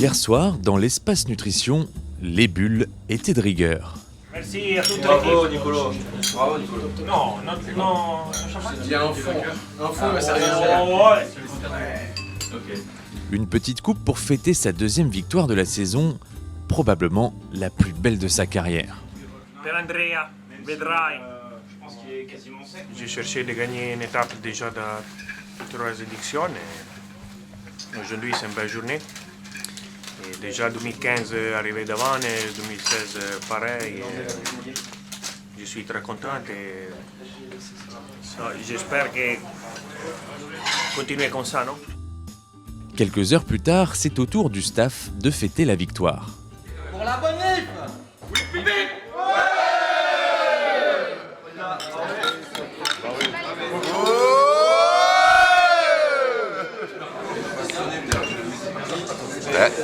Hier soir, dans l'espace nutrition, les bulles étaient de rigueur. Merci à toute l'équipe. Bravo Nicolo. Bravo Nicolo. Non. Il y a un fond, mais ça revient. Ok. Une petette coupe pour fêter sa deuxième victoire de la saison, probablement la plus belle de sa carrière. Per Andrea, vedrai. J'ai cherché de gagner une étape déjà dans 3 éditions. Aujourd'hui, c'est une belle journée. Et déjà 2015 arrivé devant et 2016 pareil. Je suis très content et j'espère que continuer comme ça, non? Quelques heures plus tard, c'est au tour du staff de fêter la victoire. Pour la bonne nif.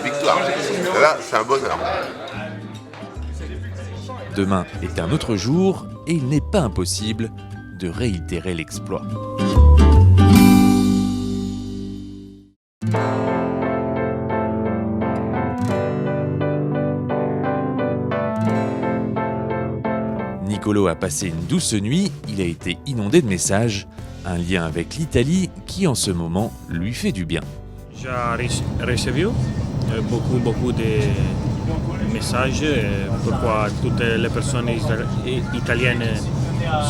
Victoire. Là, c'est un bonheur. Demain est un autre jour et il n'est pas impossible de réitérer l'exploit. Nicolo a passé une douce nuit, il a été inondé de messages, un lien avec l'Italie qui en ce moment lui fait du bien. J'ai reçu beaucoup de messages. Pourquoi toutes les personnes italiennes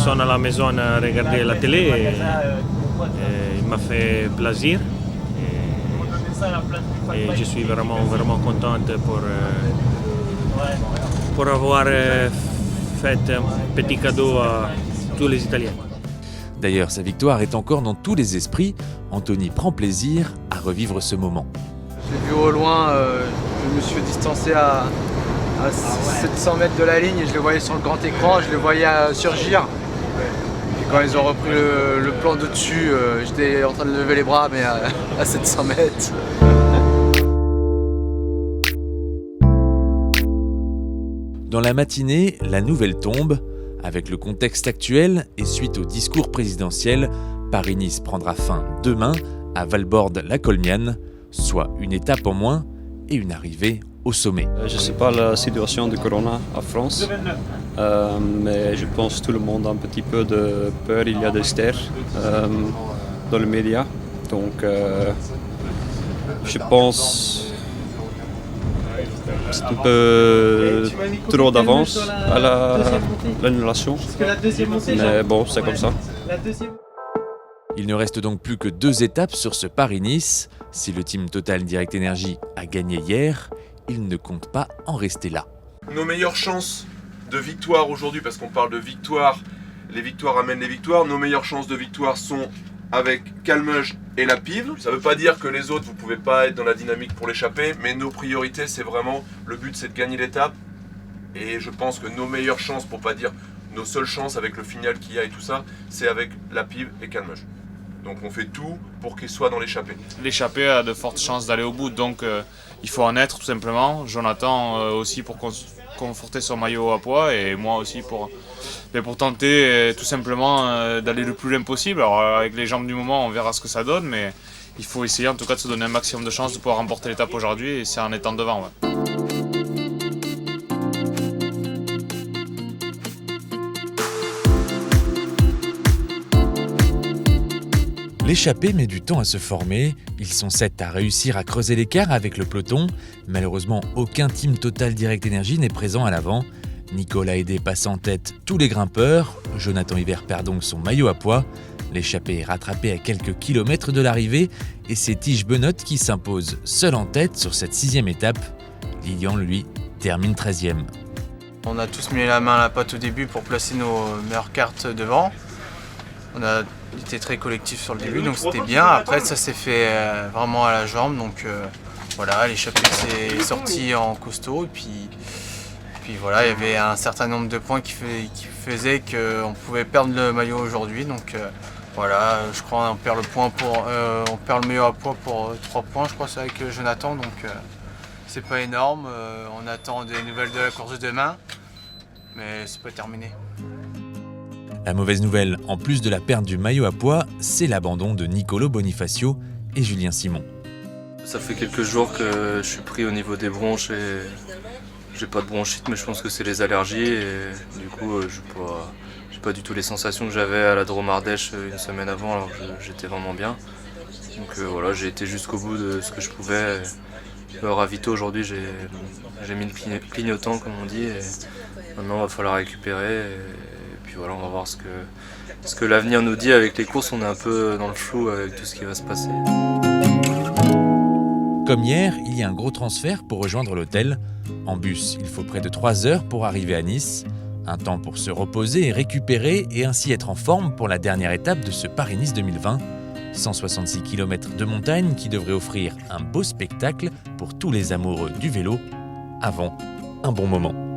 sont à la maison à regarder la télé. Et il m'a fait plaisir. Et je suis vraiment contente pour avoir fait un petit cadeau à tous les Italiens. D'ailleurs, sa victoire est encore dans tous les esprits. Anthony prend plaisir à revivre ce moment. J'ai vu au loin, je me suis distancé à 700 mètres de la ligne et je les voyais sur le grand écran, je les voyais surgir. Et quand ils ont repris le plan de dessus, j'étais en train de lever les bras mais à 700 mètres. Dans la matinée, la nouvelle tombe. Avec le contexte actuel et suite au discours présidentiel, Paris-Nice prendra fin demain à Valborde-la-Colmiane, soit une étape en moins et une arrivée au sommet. Je ne sais pas la situation de Corona en France, mais je pense que tout le monde a un petit peu de peur. Il y a des stères dans les médias, donc je pense c'est un peu trop d'avance à l'annulation, mais bon, c'est comme ça. Il ne reste donc plus que 2 étapes sur ce Paris-Nice. Si le team Total Direct Energy a gagné hier, il ne compte pas en rester là. Nos meilleures chances de victoire aujourd'hui, parce qu'on parle de victoire, les victoires amènent les victoires, nos meilleures chances de victoire sont avec Calmeuge et la Pive. Ça ne veut pas dire que les autres, vous ne pouvez pas être dans la dynamique pour l'échapper, mais nos priorités, c'est vraiment, le but c'est de gagner l'étape. Et je pense que nos meilleures chances, pour ne pas dire nos seules chances avec le final qu'il y a et tout ça, c'est avec la Pive et Calmeuge. Donc on fait tout pour qu'il soit dans l'échappée. L'échappée a de fortes chances d'aller au bout, donc il faut en être tout simplement. Jonathan aussi pour conforter son maillot à poids et moi aussi pour tenter tout simplement d'aller le plus loin possible. Alors avec les jambes du moment, on verra ce que ça donne, mais il faut essayer en tout cas de se donner un maximum de chances de pouvoir remporter l'étape aujourd'hui et c'est en étant devant. Ouais. L'échappée met du temps à se former, ils sont 7 à réussir à creuser l'écart avec le peloton. Malheureusement, aucun team Total Direct Energy n'est présent à l'avant. Nicolas Hédé passe en tête tous les grimpeurs, Jonathan Hiver perd donc son maillot à poids. L'échappée est rattrapée à quelques kilomètres de l'arrivée et c'est Tige Benoît qui s'impose seul en tête sur cette 6e étape. Lilian, lui, termine 13e. On a tous mis la main à la pâte au début pour placer nos meilleures cartes devant. On a été très collectif sur le début, donc c'était bien. Après, ça s'est fait vraiment à la jambe, donc voilà, l'échappée s'est sortie en costaud. Et puis voilà, il y avait un certain nombre de points qui faisaient qu'on pouvait perdre le maillot aujourd'hui. Donc voilà, je crois qu'on perd on perd le maillot à poids pour 3 points, je crois, c'est avec Jonathan. Donc c'est pas énorme. On attend des nouvelles de la course de demain, mais c'est pas terminé. La mauvaise nouvelle, en plus de la perte du maillot à poids, c'est l'abandon de Nicolo Bonifacio et Julien Simon. Ça fait quelques jours que je suis pris au niveau des bronches et j'ai pas de bronchite, mais je pense que c'est les allergies et du coup j'ai pas du tout les sensations que j'avais à la Drôme Ardèche une semaine avant, alors que j'étais vraiment bien. Donc voilà, j'ai été jusqu'au bout de ce que je pouvais. Le ravito aujourd'hui, j'ai mis le clignotant comme on dit et maintenant il va falloir récupérer et puis voilà, on va voir ce que l'avenir nous dit avec les courses. On est un peu dans le flou avec tout ce qui va se passer. Comme hier, il y a un gros transfert pour rejoindre l'hôtel. En bus, il faut près de 3 heures pour arriver à Nice. Un temps pour se reposer et récupérer et ainsi être en forme pour la dernière étape de ce Paris-Nice 2020. 166 km de montagne qui devrait offrir un beau spectacle pour tous les amoureux du vélo avant un bon moment.